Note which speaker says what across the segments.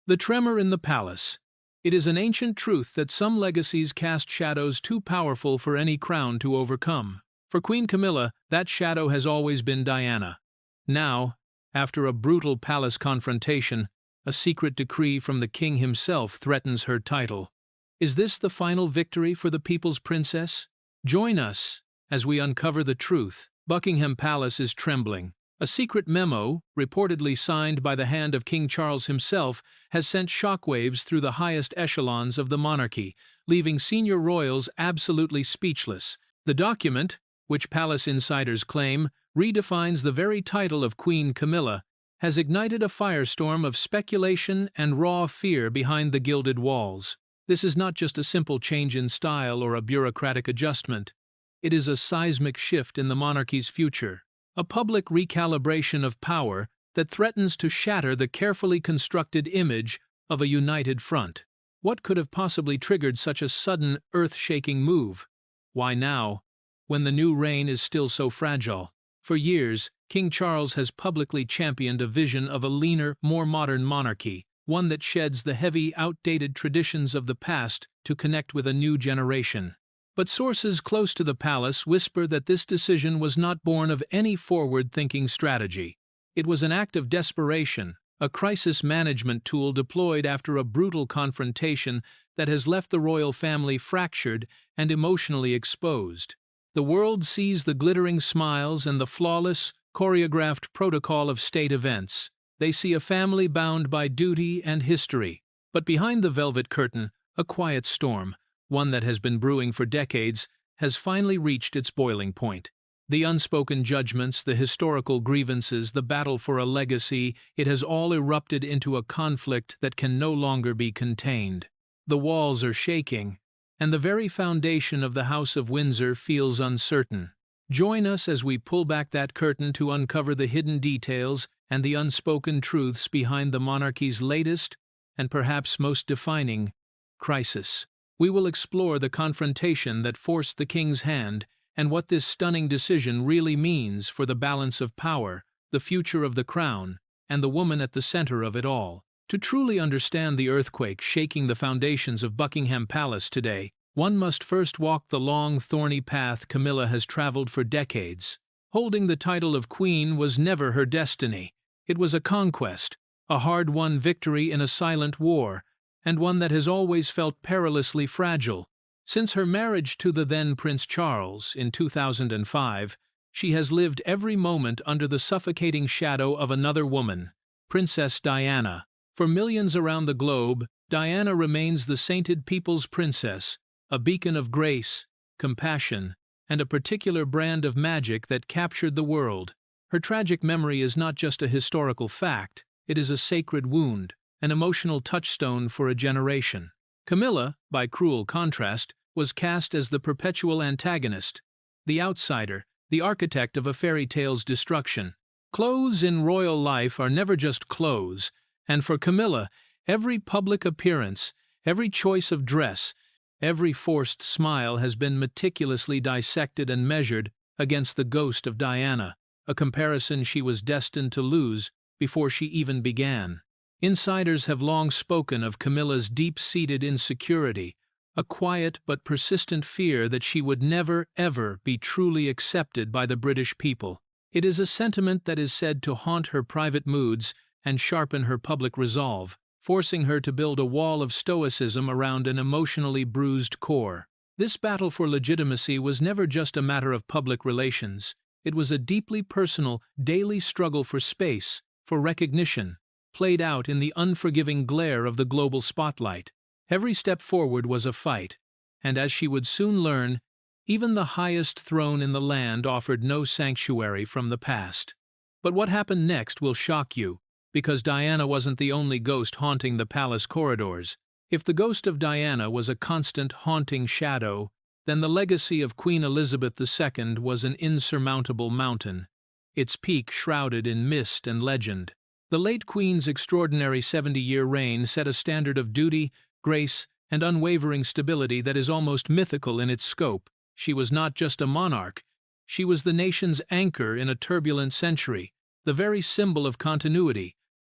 Speaker 1: The tremor in the palace. It is an ancient truth that some legacies cast shadows too powerful for any crown to overcome. For Queen Camilla, that shadow has always been Diana. Now, after a brutal palace confrontation, a secret decree from the king himself threatens her title. Is this the final victory for the people's princess? Join us as we uncover the truth. Buckingham Palace is trembling. A secret memo, reportedly signed by the hand of King Charles himself, has sent shockwaves through the highest echelons of the monarchy, leaving senior royals absolutely speechless. The document, which palace insiders claim redefines the very title of Queen Camilla, has ignited a firestorm of speculation and raw fear behind the gilded walls. This is not just a simple change in style or a bureaucratic adjustment. It is a seismic shift in the monarchy's future, a public recalibration of power that threatens to shatter the carefully constructed image of a united front. What could have possibly triggered such a sudden, earth-shaking move? Why now, when the new reign is still so fragile? For years, King Charles has publicly championed a vision of a leaner, more modern monarchy, one that sheds the heavy, outdated traditions of the past to connect with a new generation. But sources close to the palace whisper that this decision was not born of any forward-thinking strategy. It was an act of desperation, a crisis management tool deployed after a brutal confrontation that has left the royal family fractured and emotionally exposed. The world sees the glittering smiles and the flawless, choreographed protocol of state events. They see a family bound by duty and history. But behind the velvet curtain, a quiet storm, one that has been brewing for decades, has finally reached its boiling point. The unspoken judgments, the historical grievances, the battle for a legacy, it has all erupted into a conflict that can no longer be contained. The walls are shaking, and the very foundation of the House of Windsor feels uncertain. Join us as we pull back that curtain to uncover the hidden details and the unspoken truths behind the monarchy's latest, and perhaps most defining, crisis. We will explore the confrontation that forced the king's hand and what this stunning decision really means for the balance of power, the future of the crown, and the woman at the center of it all. To truly understand the earthquake shaking the foundations of Buckingham Palace today, one must first walk the long, thorny path Camilla has traveled for decades. Holding the title of queen was never her destiny. It was a conquest, a hard-won victory in a silent war, and one that has always felt perilously fragile. Since her marriage to the then Prince Charles in 2005, she has lived every moment under the suffocating shadow of another woman, Princess Diana. For millions around the globe, Diana remains the sainted people's princess, a beacon of grace, compassion, and a particular brand of magic that captured the world. Her tragic memory is not just a historical fact, it is a sacred wound, an emotional touchstone for a generation. Camilla, by cruel contrast, was cast as the perpetual antagonist, the outsider, the architect of a fairy tale's destruction. Clothes in royal life are never just clothes, and for Camilla, every public appearance, every choice of dress, every forced smile has been meticulously dissected and measured against the ghost of Diana, a comparison she was destined to lose before she even began. Insiders have long spoken of Camilla's deep-seated insecurity, a quiet but persistent fear that she would never, ever be truly accepted by the British people. It is a sentiment that is said to haunt her private moods and sharpen her public resolve, forcing her to build a wall of stoicism around an emotionally bruised core. This battle for legitimacy was never just a matter of public relations. It was a deeply personal, daily struggle for space, for recognition, played out in the unforgiving glare of the global spotlight. Every step forward was a fight, and as she would soon learn, even the highest throne in the land offered no sanctuary from the past. But what happened next will shock you, because Diana wasn't the only ghost haunting the palace corridors. If the ghost of Diana was a constant haunting shadow, then the legacy of Queen Elizabeth II was an insurmountable mountain, its peak shrouded in mist and legend. The late Queen's extraordinary 70-year reign set a standard of duty, grace, and unwavering stability that is almost mythical in its scope. She was not just a monarch, she was the nation's anchor in a turbulent century, the very symbol of continuity,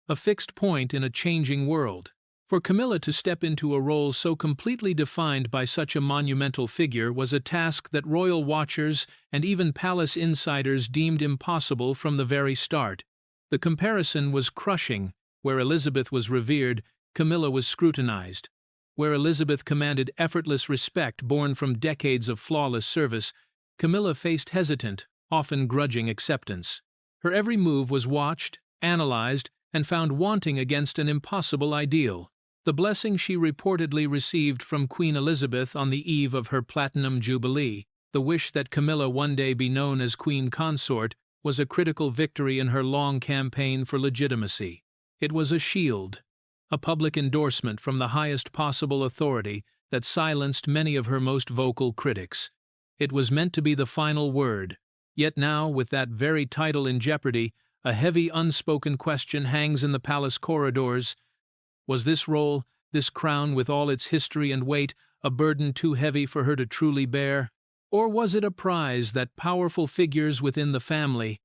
Speaker 1: a fixed point in a changing world. For Camilla to step into a role so completely defined by such a monumental figure was a task that royal watchers and even palace insiders deemed impossible from the very start. The comparison was crushing. Where Elizabeth was revered, Camilla was scrutinized. Where Elizabeth commanded effortless respect born from decades of flawless service, Camilla faced hesitant, often grudging acceptance. Her every move was watched, analyzed, and found wanting against an impossible ideal. The blessing she reportedly received from Queen Elizabeth on the eve of her Platinum Jubilee, the wish that Camilla one day be known as Queen Consort, was a critical victory in her long campaign for legitimacy. It was a shield, a public endorsement from the highest possible authority that silenced many of her most vocal critics. It was meant to be the final word. Yet now, with that very title in jeopardy, a heavy unspoken question hangs in the palace corridors. Was this role, this crown with all its history and weight, a burden too heavy for her to truly bear? Or was it a prize that powerful figures within the family,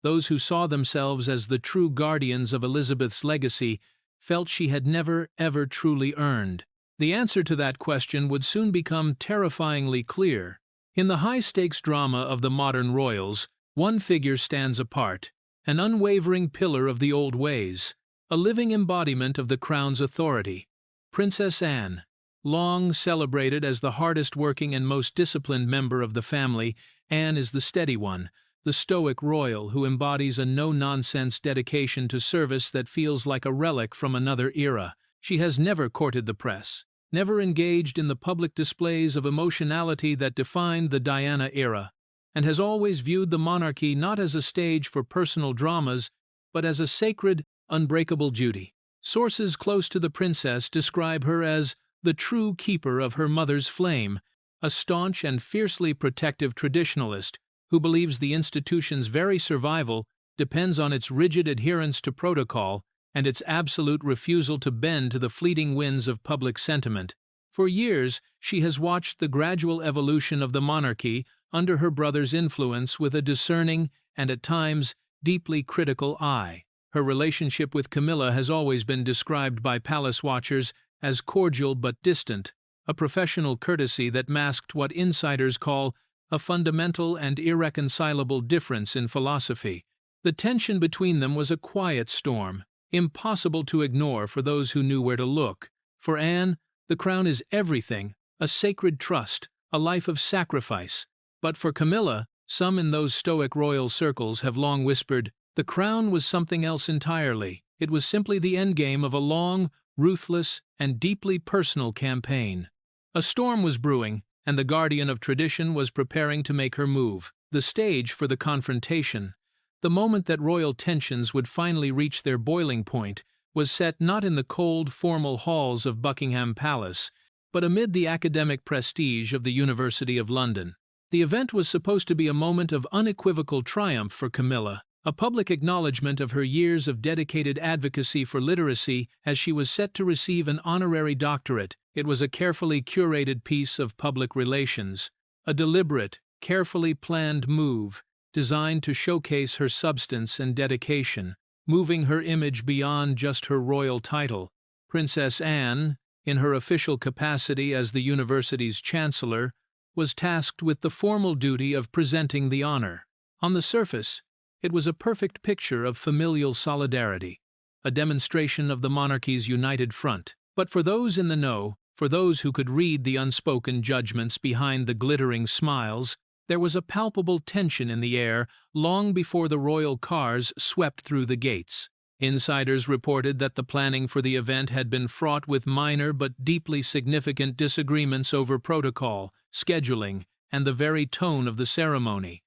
Speaker 1: those who saw themselves as the true guardians of Elizabeth's legacy, felt she had never, ever truly earned? The answer to that question would soon become terrifyingly clear. In the high-stakes drama of the modern royals, one figure stands apart, an unwavering pillar of the old ways, a living embodiment of the crown's authority. Princess Anne. Long celebrated as the hardest-working and most disciplined member of the family, Anne is the steady one, the stoic royal who embodies a no-nonsense dedication to service that feels like a relic from another era. She has never courted the press, never engaged in the public displays of emotionality that defined the Diana era, and has always viewed the monarchy not as a stage for personal dramas, but as a sacred, unbreakable duty. Sources close to the princess describe her as the true keeper of her mother's flame, a staunch and fiercely protective traditionalist who believes the institution's very survival depends on its rigid adherence to protocol and its absolute refusal to bend to the fleeting winds of public sentiment. For years, she has watched the gradual evolution of the monarchy under her brother's influence with a discerning and, at times, deeply critical eye. Her relationship with Camilla has always been described by palace watchers as cordial but distant, a professional courtesy that masked what insiders call a fundamental and irreconcilable difference in philosophy. The tension between them was a quiet storm, impossible to ignore for those who knew where to look. For Anne, the crown is everything, a sacred trust, a life of sacrifice. But for Camilla, some in those stoic royal circles have long whispered, the crown was something else entirely. It was simply the endgame of a long, ruthless, and deeply personal campaign. A storm was brewing, and the guardian of tradition was preparing to make her move. The stage for the confrontation, the moment that royal tensions would finally reach their boiling point, was set not in the cold, formal halls of Buckingham Palace, but amid the academic prestige of the University of London. The event was supposed to be a moment of unequivocal triumph for Camilla, a public acknowledgement of her years of dedicated advocacy for literacy as she was set to receive an honorary doctorate. It was a carefully curated piece of public relations, a deliberate, carefully planned move designed to showcase her substance and dedication, moving her image beyond just her royal title. Princess Anne, in her official capacity as the university's chancellor, was tasked with the formal duty of presenting the honor. On the surface, it was a perfect picture of familial solidarity, a demonstration of the monarchy's united front. But for those in the know, for those who could read the unspoken judgments behind the glittering smiles, there was a palpable tension in the air long before the royal cars swept through the gates. Insiders reported that the planning for the event had been fraught with minor but deeply significant disagreements over protocol, scheduling, and the very tone of the ceremony.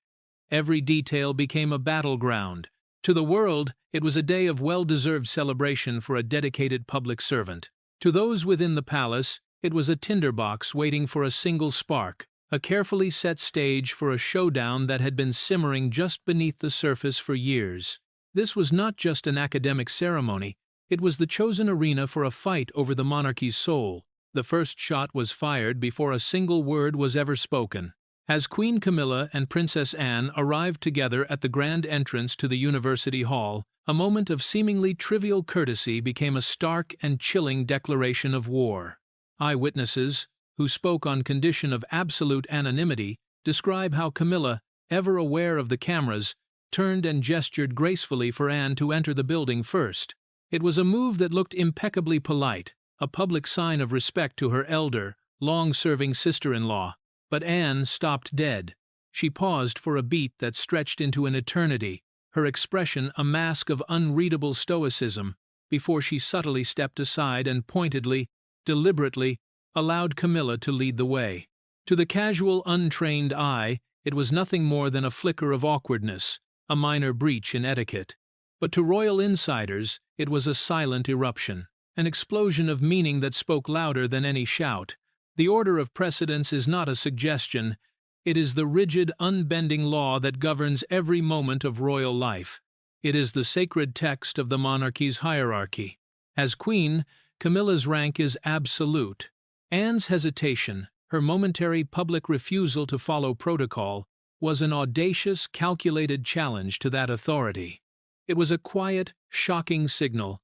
Speaker 1: Every detail became a battleground. To the world, it was a day of well-deserved celebration for a dedicated public servant. To those within the palace, it was a tinderbox waiting for a single spark, a carefully set stage for a showdown that had been simmering just beneath the surface for years. This was not just an academic ceremony, it was the chosen arena for a fight over the monarchy's soul. The first shot was fired before a single word was ever spoken. As Queen Camilla and Princess Anne arrived together at the grand entrance to the University Hall, a moment of seemingly trivial courtesy became a stark and chilling declaration of war. Eyewitnesses, who spoke on condition of absolute anonymity, describe how Camilla, ever aware of the cameras, turned and gestured gracefully for Anne to enter the building first. It was a move that looked impeccably polite, a public sign of respect to her elder, long-serving sister-in-law. But Anne stopped dead. She paused for a beat that stretched into an eternity, her expression a mask of unreadable stoicism, before she subtly stepped aside and pointedly, deliberately, allowed Camilla to lead the way. To the casual, untrained eye, it was nothing more than a flicker of awkwardness, a minor breach in etiquette. But to royal insiders, it was a silent eruption, an explosion of meaning that spoke louder than any shout. The order of precedence is not a suggestion, it is the rigid, unbending law that governs every moment of royal life. It is the sacred text of the monarchy's hierarchy. As queen, Camilla's rank is absolute. Anne's hesitation, her momentary public refusal to follow protocol, was an audacious, calculated challenge to that authority. It was a quiet, shocking signal,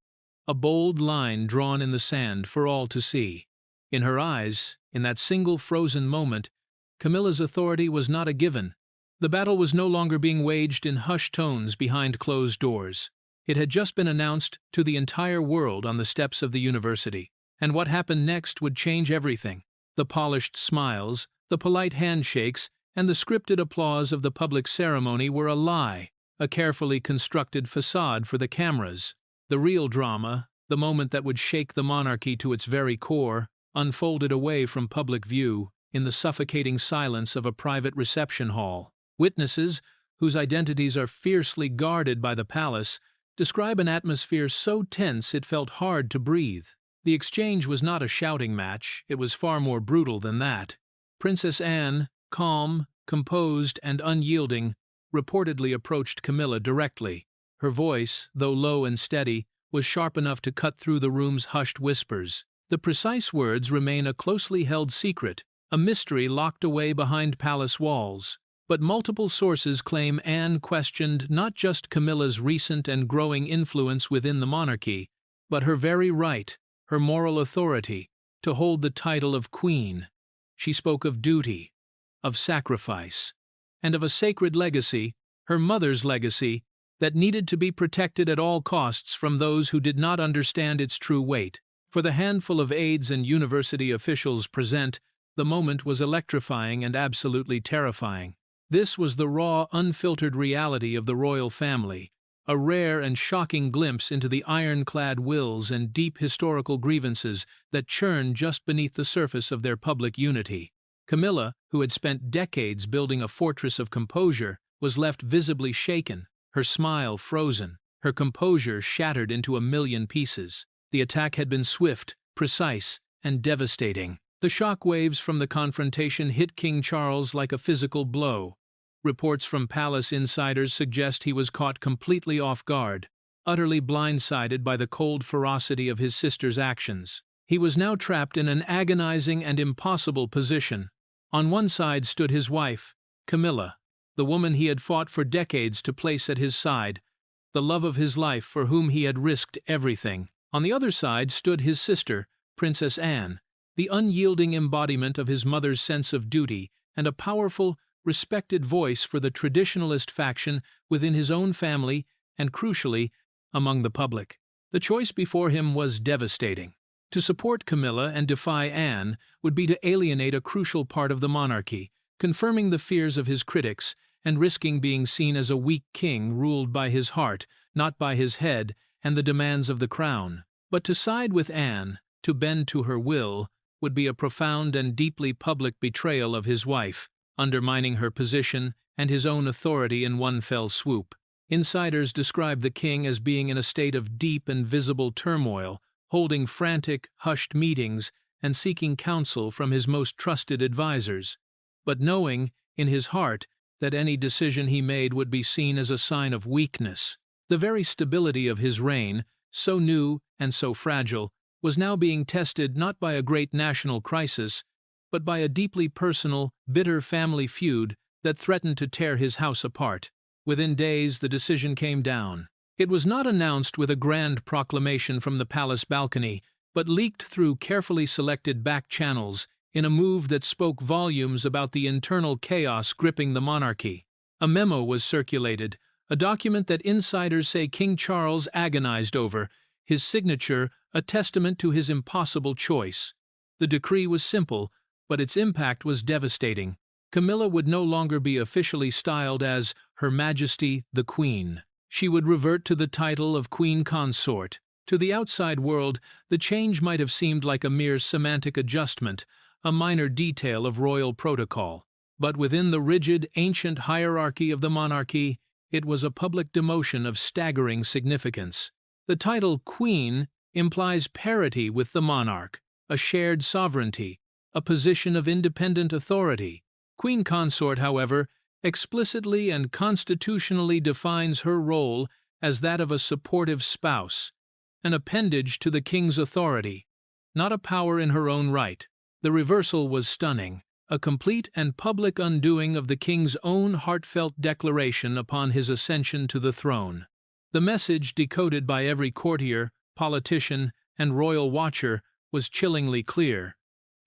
Speaker 1: a bold line drawn in the sand for all to see. In her eyes, in that single frozen moment, Camilla's authority was not a given. The battle was no longer being waged in hushed tones behind closed doors. It had just been announced to the entire world on the steps of the university, and what happened next would change everything. The polished smiles, the polite handshakes, and the scripted applause of the public ceremony were a lie, a carefully constructed facade for the cameras. The real drama, the moment that would shake the monarchy to its very core, unfolded away from public view, in the suffocating silence of a private reception hall. Witnesses, whose identities are fiercely guarded by the palace, describe an atmosphere so tense it felt hard to breathe. The exchange was not a shouting match, it was far more brutal than that. Princess Anne, calm, composed, and unyielding, reportedly approached Camilla directly. Her voice, though low and steady, was sharp enough to cut through the room's hushed whispers. The precise words remain a closely held secret, a mystery locked away behind palace walls. But multiple sources claim Anne questioned not just Camilla's recent and growing influence within the monarchy, but her very right, her moral authority, to hold the title of queen. She spoke of duty, of sacrifice, and of a sacred legacy, her mother's legacy, that needed to be protected at all costs from those who did not understand its true weight. For the handful of aides and university officials present, the moment was electrifying and absolutely terrifying. This was the raw, unfiltered reality of the royal family, a rare and shocking glimpse into the ironclad wills and deep historical grievances that churn just beneath the surface of their public unity. Camilla, who had spent decades building a fortress of composure, was left visibly shaken, her smile frozen, her composure shattered into a million pieces. The attack had been swift, precise, and devastating. The shock waves from the confrontation hit King Charles like a physical blow. Reports from palace insiders suggest he was caught completely off guard, utterly blindsided by the cold ferocity of his sister's actions. He was now trapped in an agonizing and impossible position. On one side stood his wife, Camilla, the woman he had fought for decades to place at his side, the love of his life for whom he had risked everything. On the other side stood his sister, Princess Anne, the unyielding embodiment of his mother's sense of duty and a powerful, respected voice for the traditionalist faction within his own family and, crucially, among the public. The choice before him was devastating. To support Camilla and defy Anne would be to alienate a crucial part of the monarchy, confirming the fears of his critics and risking being seen as a weak king ruled by his heart, not by his head, and the demands of the crown. But to side with Anne, to bend to her will, would be a profound and deeply public betrayal of his wife, undermining her position and his own authority in one fell swoop. Insiders describe the king as being in a state of deep and visible turmoil, holding frantic, hushed meetings and seeking counsel from his most trusted advisers, but knowing, in his heart, that any decision he made would be seen as a sign of weakness. The very stability of his reign, so new and so fragile, was now being tested not by a great national crisis, but by a deeply personal, bitter family feud that threatened to tear his house apart. Within days, the decision came down. It was not announced with a grand proclamation from the palace balcony, but leaked through carefully selected back channels in a move that spoke volumes about the internal chaos gripping the monarchy. A memo was circulated, a document that insiders say King Charles agonized over, his signature a testament to his impossible choice. The decree was simple, but its impact was devastating. Camilla would no longer be officially styled as Her Majesty the Queen. She would revert to the title of Queen Consort. To the outside world, the change might have seemed like a mere semantic adjustment, a minor detail of royal protocol. But within the rigid, ancient hierarchy of the monarchy, it was a public demotion of staggering significance. The title Queen implies parity with the monarch, a shared sovereignty, a position of independent authority. Queen Consort, however, explicitly and constitutionally defines her role as that of a supportive spouse, an appendage to the king's authority, not a power in her own right. The reversal was stunning, a complete and public undoing of the king's own heartfelt declaration upon his ascension to the throne. The message, decoded by every courtier, politician, and royal watcher, was chillingly clear.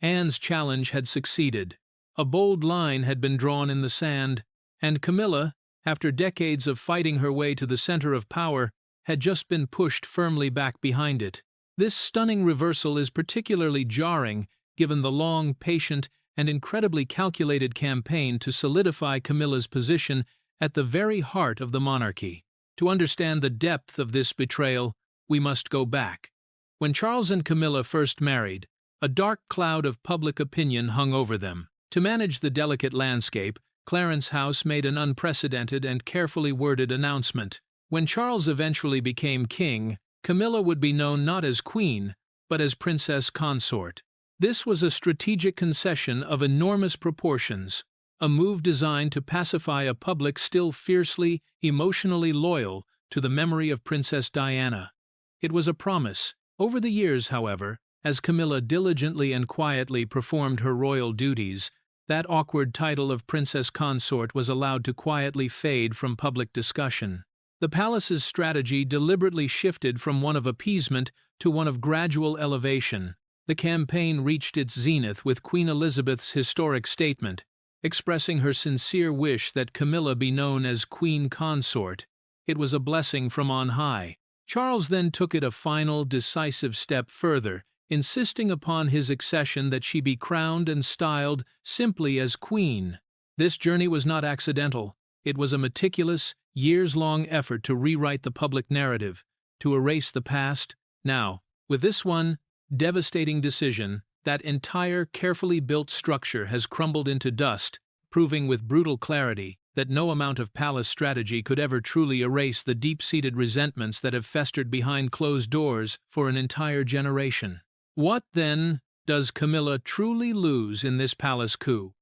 Speaker 1: Anne's challenge had succeeded. A bold line had been drawn in the sand, and Camilla, after decades of fighting her way to the center of power, had just been pushed firmly back behind it. This stunning reversal is particularly jarring given the long, patient, and incredibly calculated campaign to solidify Camilla's position at the very heart of the monarchy. To understand the depth of this betrayal, we must go back. When Charles and Camilla first married, a dark cloud of public opinion hung over them. To manage the delicate landscape, Clarence House made an unprecedented and carefully worded announcement. When Charles eventually became king, Camilla would be known not as queen, but as Princess Consort. This was a strategic concession of enormous proportions, a move designed to pacify a public still fiercely, emotionally loyal to the memory of Princess Diana. It was a promise. Over the years, however, as Camilla diligently and quietly performed her royal duties, that awkward title of Princess Consort was allowed to quietly fade from public discussion. The palace's strategy deliberately shifted from one of appeasement to one of gradual elevation. The campaign reached its zenith with Queen Elizabeth's historic statement, expressing her sincere wish that Camilla be known as Queen Consort. It was a blessing from on high. Charles then took it a final, decisive step further, insisting upon his accession that she be crowned and styled simply as Queen. This journey was not accidental. It was a meticulous, years-long effort to rewrite the public narrative, to erase the past. Now, with this one devastating decision, that entire carefully built structure has crumbled into dust, proving with brutal clarity that no amount of palace strategy could ever truly erase the deep-seated resentments that have festered behind closed doors for an entire generation. What, then, does Camilla truly lose in this palace coup?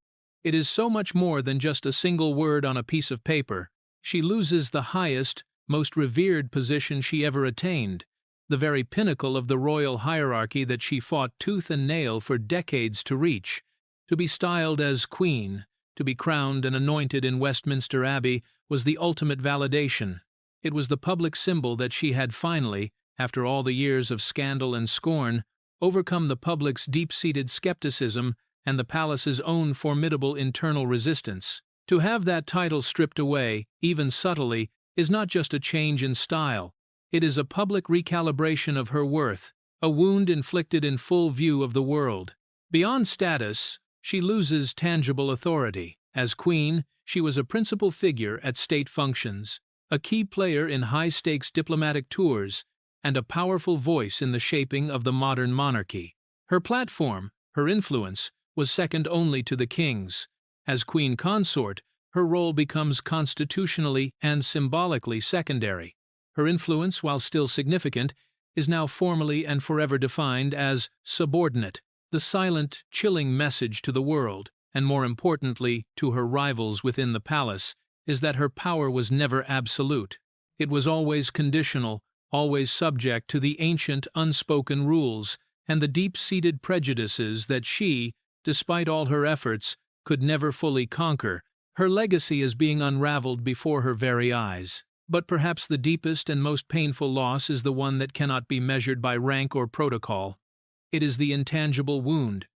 Speaker 1: It is so much more than just a single word on a piece of paper. She loses the highest, most revered position she ever attained, the very pinnacle of the royal hierarchy that she fought tooth and nail for decades to reach. To be styled as Queen, to be crowned and anointed in Westminster Abbey, was the ultimate validation. It was the public symbol that she had finally, after all the years of scandal and scorn, overcome the public's deep-seated skepticism and the palace's own formidable internal resistance. To have that title stripped away, even subtly, is not just a change in style. It is a public recalibration of her worth, a wound inflicted in full view of the world. Beyond status, she loses tangible authority. As queen, she was a principal figure at state functions, a key player in high-stakes diplomatic tours, and a powerful voice in the shaping of the modern monarchy. Her platform, her influence, was second only to the king's. As Queen Consort, her role becomes constitutionally and symbolically secondary. Her influence, while still significant, is now formally and forever defined as subordinate, the silent, chilling message to the world, and more importantly, to her rivals within the palace, is that her power was never absolute. It was always conditional, always subject to the ancient, unspoken rules, and the deep-seated prejudices that she, despite all her efforts, could never fully conquer. Her legacy is being unraveled before her very eyes. But perhaps the deepest and most painful loss is the one that cannot be measured by rank or protocol. It is the intangible wound.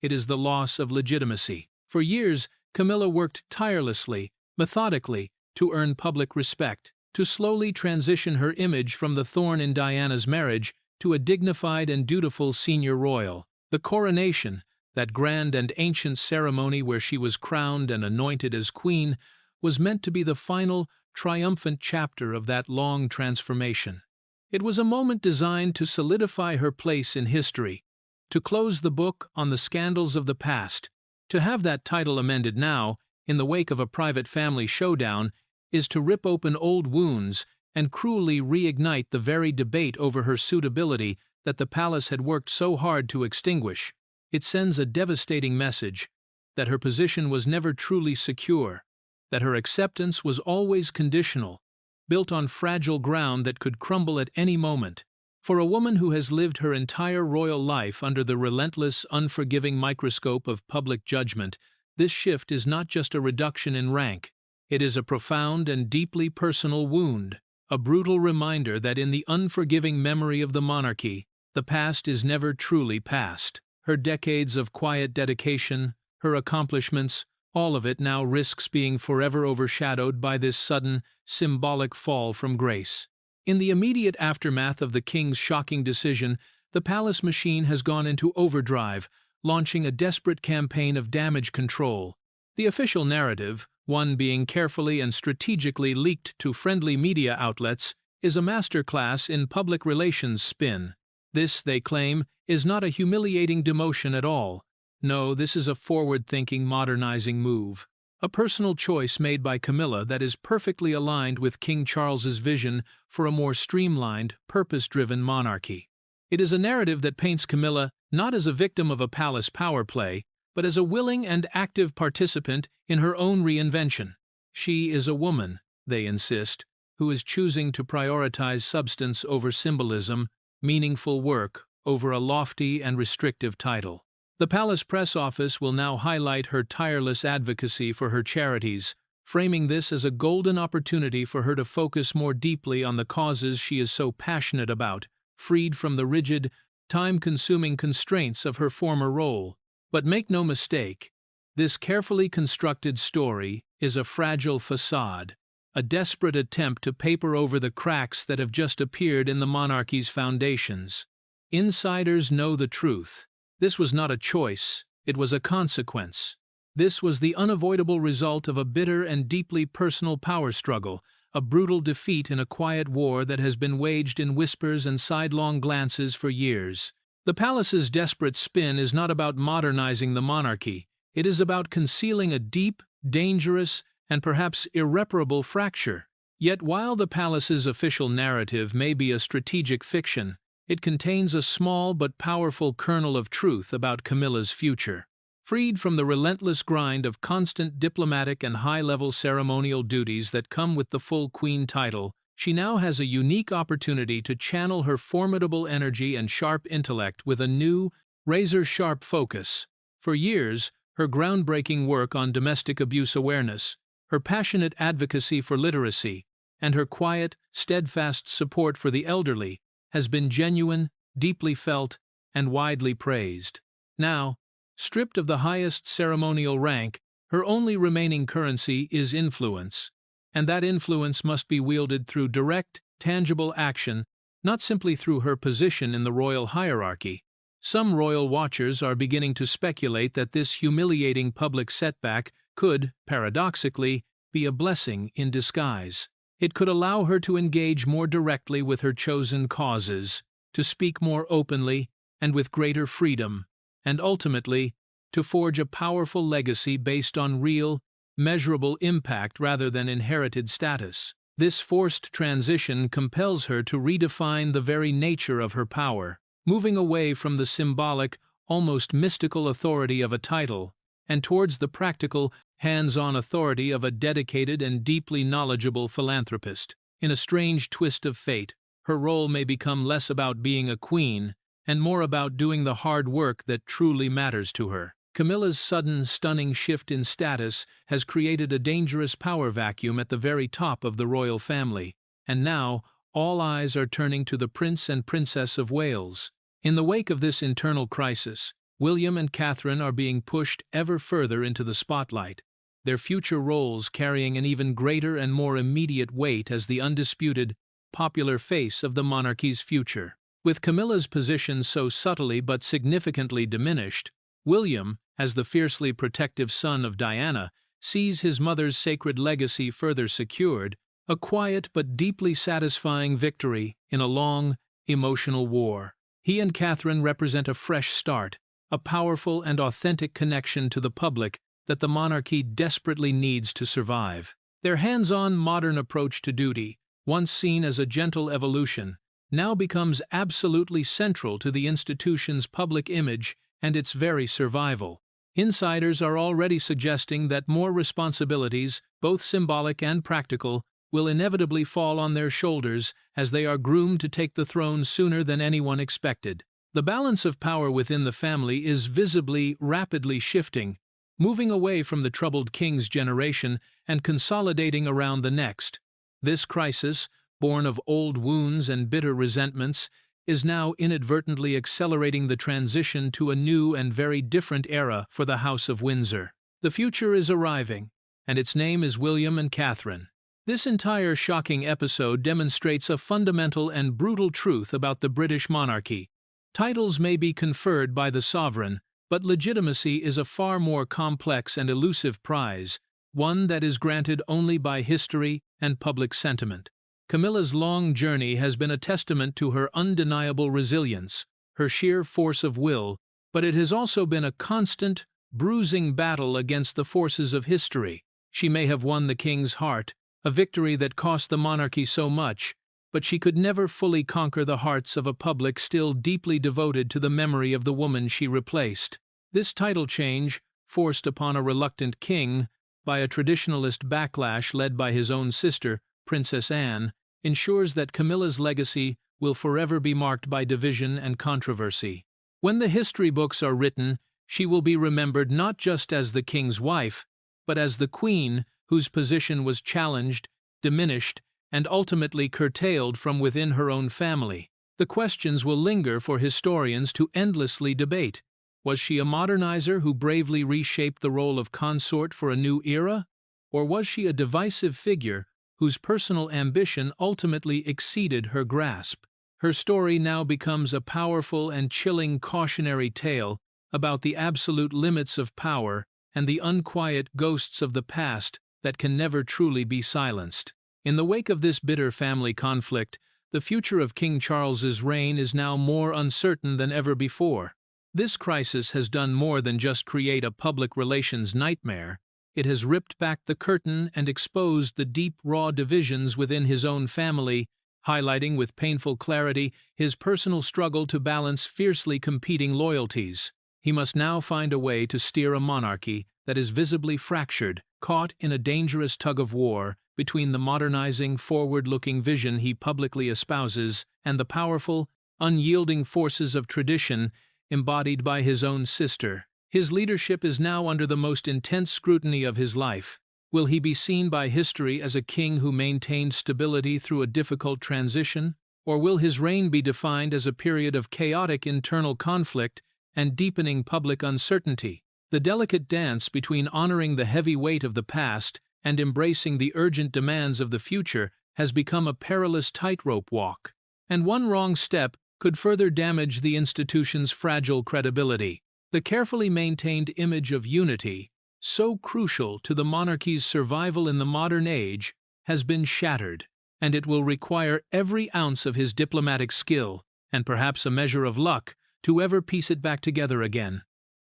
Speaker 1: It is the loss of legitimacy. For years, Camilla worked tirelessly, methodically, to earn public respect, to slowly transition her image from the thorn in Diana's marriage to a dignified and dutiful senior royal. The coronation, that grand and ancient ceremony where she was crowned and anointed as queen, was meant to be the final, triumphant chapter of that long transformation. It was a moment designed to solidify her place in history, to close the book on the scandals of the past. To have that title amended now, in the wake of a private family showdown, is to rip open old wounds and cruelly reignite the very debate over her suitability that the palace had worked so hard to extinguish. It sends a devastating message that her position was never truly secure, that her acceptance was always conditional, built on fragile ground that could crumble at any moment. For a woman who has lived her entire royal life under the relentless, unforgiving microscope of public judgment, this shift is not just a reduction in rank. It is a profound and deeply personal wound, a brutal reminder that in the unforgiving memory of the monarchy, the past is never truly past. Her decades of quiet dedication, her accomplishments, all of it now risks being forever overshadowed by this sudden, symbolic fall from grace. In the immediate aftermath of the king's shocking decision, the palace machine has gone into overdrive, launching a desperate campaign of damage control. The official narrative, one being carefully and strategically leaked to friendly media outlets, is a masterclass in public relations spin. This, they claim, is not a humiliating demotion at all. No, this is a forward-thinking, modernizing move. A personal choice made by Camilla that is perfectly aligned with King Charles's vision for a more streamlined, purpose-driven monarchy. It is a narrative that paints Camilla not as a victim of a palace power play, but as a willing and active participant in her own reinvention. She is a woman, they insist, who is choosing to prioritize substance over symbolism, meaningful work over a lofty and restrictive title. The palace press office will now highlight her tireless advocacy for her charities, framing this as a golden opportunity for her to focus more deeply on the causes she is so passionate about, freed from the rigid, time-consuming constraints of her former role. But make no mistake, this carefully constructed story is a fragile facade, a desperate attempt to paper over the cracks that have just appeared in the monarchy's foundations. Insiders know the truth. This was not a choice, it was a consequence. This was the unavoidable result of a bitter and deeply personal power struggle, a brutal defeat in a quiet war that has been waged in whispers and sidelong glances for years. The palace's desperate spin is not about modernizing the monarchy, it is about concealing a deep, dangerous, and perhaps irreparable fracture. Yet while the palace's official narrative may be a strategic fiction, it contains a small but powerful kernel of truth about Camilla's future. Freed from the relentless grind of constant diplomatic and high-level ceremonial duties that come with the full queen title, she now has a unique opportunity to channel her formidable energy and sharp intellect with a new, razor-sharp focus. For years, her groundbreaking work on domestic abuse awareness, her passionate advocacy for literacy, and her quiet, steadfast support for the elderly has been genuine, deeply felt, and widely praised. Now, stripped of the highest ceremonial rank, her only remaining currency is influence, and that influence must be wielded through direct, tangible action, not simply through her position in the royal hierarchy. Some royal watchers are beginning to speculate that this humiliating public setback could, paradoxically, be a blessing in disguise. It could allow her to engage more directly with her chosen causes, to speak more openly and with greater freedom, and ultimately, to forge a powerful legacy based on real, measurable impact rather than inherited status. This forced transition compels her to redefine the very nature of her power, moving away from the symbolic, almost mystical authority of a title, and towards the practical, hands-on authority of a dedicated and deeply knowledgeable philanthropist. In a strange twist of fate, her role may become less about being a queen and more about doing the hard work that truly matters to her. Camilla's sudden, stunning shift in status has created a dangerous power vacuum at the very top of the royal family, and now all eyes are turning to the Prince and Princess of Wales. In the wake of this internal crisis, William and Catherine are being pushed ever further into the spotlight, their future roles carrying an even greater and more immediate weight as the undisputed, popular face of the monarchy's future. With Camilla's position so subtly but significantly diminished, William, as the fiercely protective son of Diana, sees his mother's sacred legacy further secured, a quiet but deeply satisfying victory in a long, emotional war. He and Catherine represent a fresh start, a powerful and authentic connection to the public that the monarchy desperately needs to survive. Their hands-on modern approach to duty, once seen as a gentle evolution, now becomes absolutely central to the institution's public image and its very survival. Insiders are already suggesting that more responsibilities, both symbolic and practical, will inevitably fall on their shoulders as they are groomed to take the throne sooner than anyone expected. The balance of power within the family is visibly, rapidly shifting, moving away from the troubled king's generation and consolidating around the next. This crisis, born of old wounds and bitter resentments, is now inadvertently accelerating the transition to a new and very different era for the House of Windsor. The future is arriving, and its name is William and Catherine. This entire shocking episode demonstrates a fundamental and brutal truth about the British monarchy. Titles may be conferred by the sovereign, but legitimacy is a far more complex and elusive prize, one that is granted only by history and public sentiment. Camilla's long journey has been a testament to her undeniable resilience, her sheer force of will, but it has also been a constant, bruising battle against the forces of history. She may have won the king's heart, a victory that cost the monarchy so much, but she could never fully conquer the hearts of a public still deeply devoted to the memory of the woman she replaced. This title change, forced upon a reluctant king by a traditionalist backlash led by his own sister, Princess Anne, ensures that Camilla's legacy will forever be marked by division and controversy. When the history books are written, she will be remembered not just as the king's wife, but as the queen whose position was challenged, diminished, and ultimately curtailed from within her own family. The questions will linger for historians to endlessly debate. Was she a modernizer who bravely reshaped the role of consort for a new era? Or was she a divisive figure whose personal ambition ultimately exceeded her grasp? Her story now becomes a powerful and chilling cautionary tale about the absolute limits of power and the unquiet ghosts of the past that can never truly be silenced. In the wake of this bitter family conflict, the future of King Charles's reign is now more uncertain than ever before. This crisis has done more than just create a public relations nightmare. It has ripped back the curtain and exposed the deep, raw divisions within his own family, highlighting with painful clarity his personal struggle to balance fiercely competing loyalties. He must now find a way to steer a monarchy that is visibly fractured, caught in a dangerous tug-of-war between the modernizing, forward-looking vision he publicly espouses and the powerful, unyielding forces of tradition embodied by his own sister. His leadership is now under the most intense scrutiny of his life. Will he be seen by history as a king who maintained stability through a difficult transition? Or will his reign be defined as a period of chaotic internal conflict and deepening public uncertainty? The delicate dance between honoring the heavy weight of the past and embracing the urgent demands of the future has become a perilous tightrope walk. And one wrong step could further damage the institution's fragile credibility. The carefully maintained image of unity, so crucial to the monarchy's survival in the modern age, has been shattered, and it will require every ounce of his diplomatic skill, and perhaps a measure of luck, to ever piece it back together again.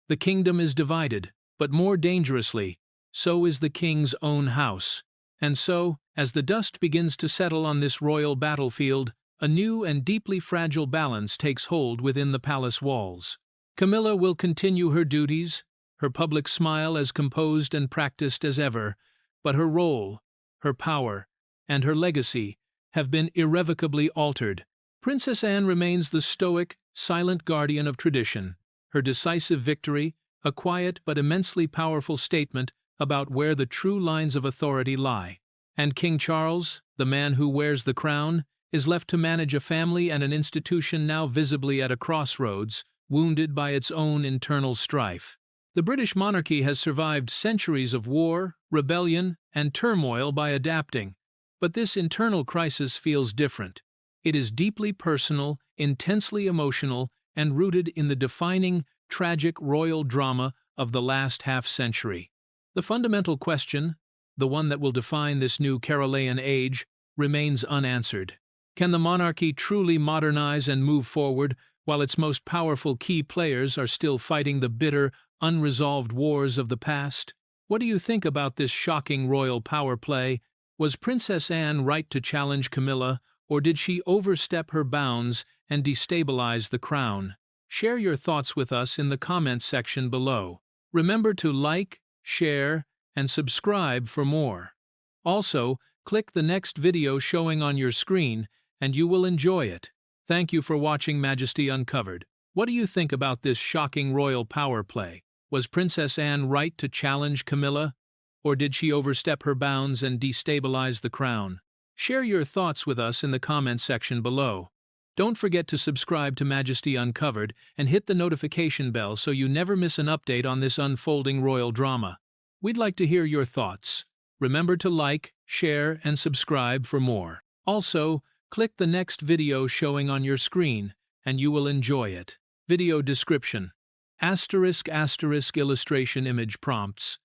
Speaker 1: The kingdom is divided, but more dangerously, so is the king's own house. And so, as the dust begins to settle on this royal battlefield, a new and deeply fragile balance takes hold within the palace walls. Camilla will continue her duties, her public smile as composed and practiced as ever, but her role, her power, and her legacy have been irrevocably altered. Princess Anne remains the stoic, silent guardian of tradition, her decisive victory, a quiet but immensely powerful statement about where the true lines of authority lie. And King Charles, the man who wears the crown, is left to manage a family and an institution now visibly at a crossroads, wounded by its own internal strife. The British monarchy has survived centuries of war, rebellion, and turmoil by adapting, but this internal crisis feels different. It is deeply personal, intensely emotional, and rooted in the defining, tragic royal drama of the last half-century. The fundamental question, the one that will define this new Carolean age, remains unanswered. Can the monarchy truly modernize and move forward while its most powerful key players are still fighting the bitter, unresolved wars of the past? What do you think about this shocking royal power play? Was Princess Anne right to challenge Camilla, or did she overstep her bounds and destabilize the crown? Share your thoughts with us in the comments section below. Remember to like, share, and subscribe for more. Also, click the next video showing on your screen, and you will enjoy it. Thank you for watching Majesty Uncovered. What do you think about this shocking royal power play? Was Princess Anne right to challenge Camilla, or did she overstep her bounds and destabilize the crown? Share your thoughts with us in the comments section below. Don't forget to subscribe to Majesty Uncovered and hit the notification bell so you never miss an update on this unfolding royal drama. We'd like to hear your thoughts. Remember to like, share, and subscribe for more. Also, click the next video showing on your screen, and you will enjoy it. Video description. *** illustration image prompts.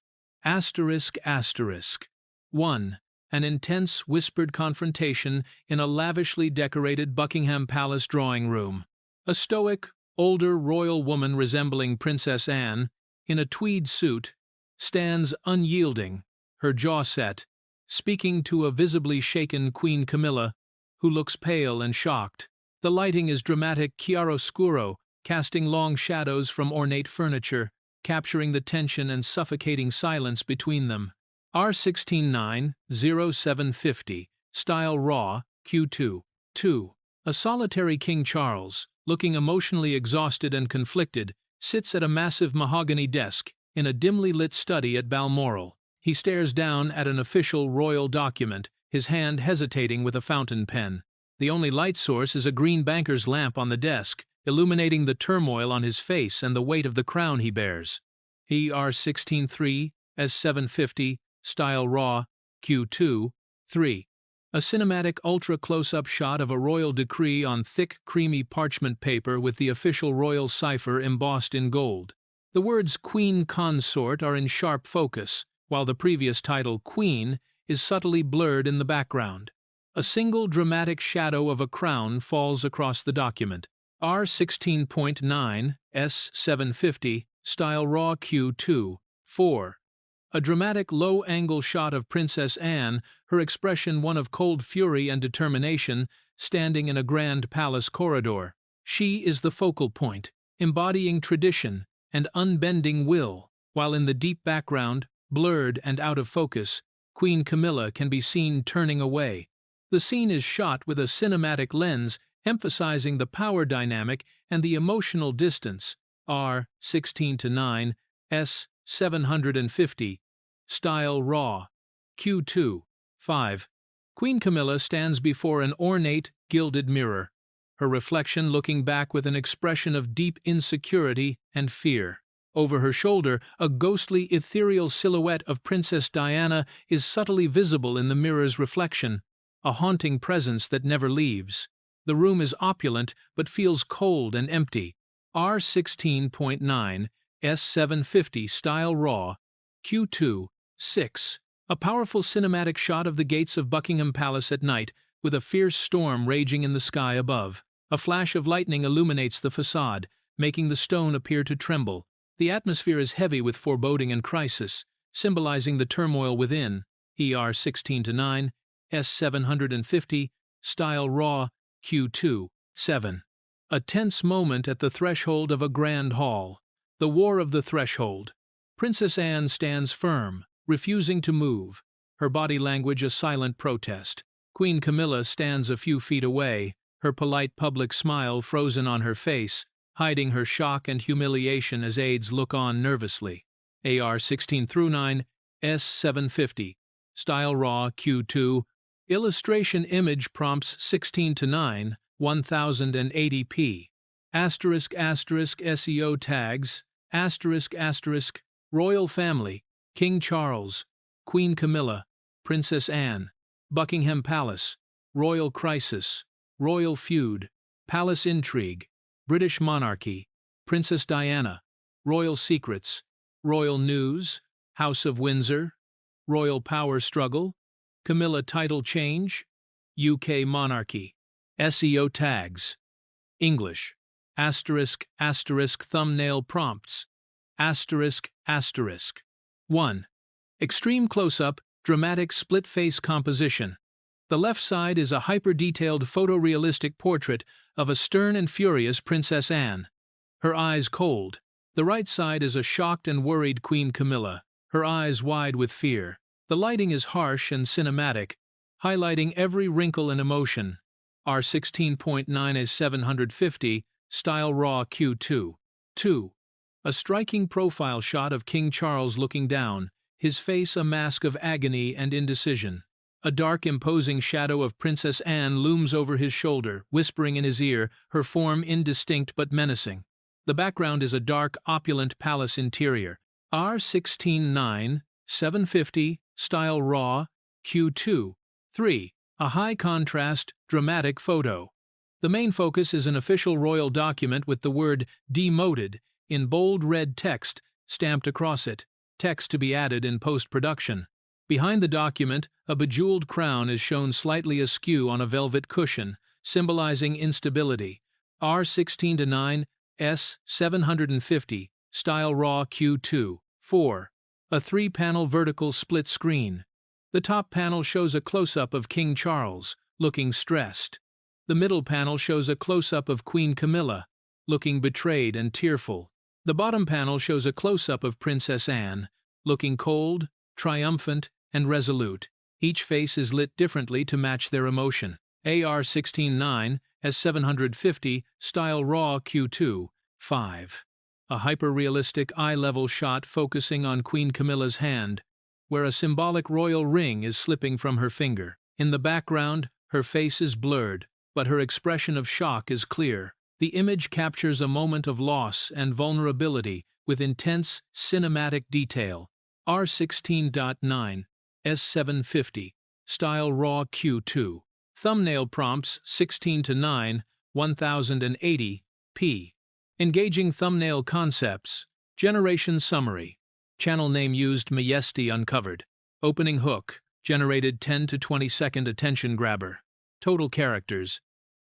Speaker 1: ***. 1. An intense, whispered confrontation in a lavishly decorated Buckingham Palace drawing room. A stoic, older royal woman resembling Princess Anne, in a tweed suit, stands unyielding, her jaw set, speaking to a visibly shaken Queen Camilla, who looks pale and shocked. The lighting is dramatic chiaroscuro, casting long shadows from ornate furniture, capturing the tension and suffocating silence between them. R16-9-0750, style raw, Q2. 2. A solitary King Charles, looking emotionally exhausted and conflicted, sits at a massive mahogany desk in a dimly lit study at Balmoral. He stares down at an official royal document, his hand hesitating with a fountain pen. The only light source is a green banker's lamp on the desk, illuminating the turmoil on his face and the weight of the crown he bears. R16-3-750, style raw, Q2. 3. A cinematic ultra-close-up shot of a royal decree on thick, creamy parchment paper with the official royal cipher embossed in gold. The words Queen Consort are in sharp focus, while the previous title, Queen, is subtly blurred in the background. A single dramatic shadow of a crown falls across the document. R16.9-750, style raw, Q2. 4. A dramatic low-angle shot of Princess Anne, her expression one of cold fury and determination, standing in a grand palace corridor. She is the focal point, embodying tradition and unbending will, while in the deep background, blurred and out of focus, Queen Camilla can be seen turning away. The scene is shot with a cinematic lens, emphasizing the power dynamic and the emotional distance. R16-9-750, style raw, Q2. 5. Queen Camilla stands before an ornate, gilded mirror, her reflection looking back with an expression of deep insecurity and fear. Over her shoulder, a ghostly, ethereal silhouette of Princess Diana is subtly visible in the mirror's reflection, a haunting presence that never leaves. The room is opulent but feels cold and empty. R16.9-750, style raw, Q2. 6. A powerful cinematic shot of the gates of Buckingham Palace at night, with a fierce storm raging in the sky above. A flash of lightning illuminates the facade, making the stone appear to tremble. The atmosphere is heavy with foreboding and crisis, symbolizing the turmoil within. ER16-9-750, style raw, Q2. 7. A tense moment at the threshold of a grand hall. The War of the Threshold. Princess Anne stands firm, refusing to move, her body language a silent protest. Queen Camilla stands a few feet away, her polite public smile frozen on her face, hiding her shock and humiliation as aides look on nervously. AR 16-9, S750. Style raw, Q2. Illustration image prompts 16:9, 1080p. SEO tags, Royal Family, King Charles, Queen Camilla, Princess Anne, Buckingham Palace, Royal Crisis, Royal Feud, Palace Intrigue, British Monarchy, Princess Diana, Royal Secrets, Royal News, House of Windsor, Royal Power Struggle, Camilla Title Change, UK Monarchy. SEO tags. English. Thumbnail prompts. 1. Extreme close-up, dramatic split-face composition. The left side is a hyper-detailed photorealistic portrait of a stern and furious Princess Anne, her eyes cold. The right side is a shocked and worried Queen Camilla, her eyes wide with fear. The lighting is harsh and cinematic, highlighting every wrinkle and emotion. R16.9 is 750, style raw Q2. 2. A striking profile shot of King Charles looking down, his face a mask of agony and indecision. A dark, imposing shadow of Princess Anne looms over his shoulder, whispering in his ear, her form indistinct but menacing. The background is a dark, opulent palace interior. R16.9, 750, style raw, Q2. 3. A high-contrast, dramatic photo. The main focus is an official royal document with the word "demoted" in bold red text stamped across it, text to be added in post-production. Behind the document, a bejeweled crown is shown slightly askew on a velvet cushion, symbolizing instability. R16-9, S750, style raw Q2. 4. A 3-panel vertical split screen. The top panel shows a close-up of King Charles, looking stressed. The middle panel shows a close-up of Queen Camilla, looking betrayed and tearful. The bottom panel shows a close-up of Princess Anne, looking cold, triumphant, and resolute. Each face is lit differently to match their emotion. AR16-9, S750, style raw Q2. 5. A hyper-realistic eye-level shot focusing on Queen Camilla's hand, where a symbolic royal ring is slipping from her finger. In the background, her face is blurred, but her expression of shock is clear. The image captures a moment of loss and vulnerability with intense cinematic detail. R16.9, S750, style raw Q2. Thumbnail prompts 16:9, 1080p. Engaging thumbnail concepts. Generation summary. Channel name used Majesti uncovered. Opening hook. Generated 10 to 20 second attention grabber. Total characters.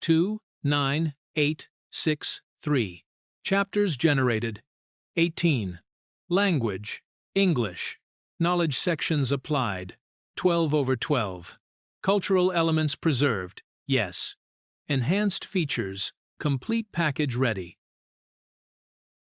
Speaker 1: 2, 9, 8, 6, 3. Chapters generated. 18. Language. English. Knowledge sections applied. 12/12. Cultural elements preserved. Yes. Enhanced features. Complete package ready.